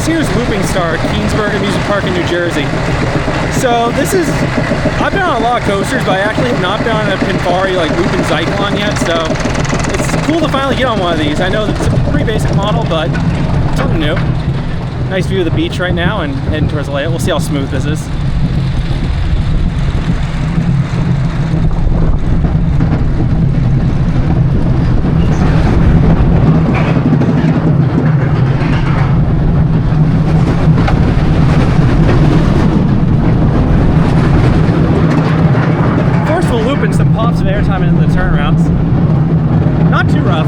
year's looping star at Keansburg Amusement Park in New Jersey. So this is, I've been on a lot of coasters, but I actually have not been on a Pinfari like Looping Zyklon yet, so it's cool to finally get on one of these. I know that it's a pretty basic model, but something new. Nice view of the beach right now and heading towards the layout. We'll see how smooth this is. Forceful looping, some pops of airtime into the turnarounds. Not too rough.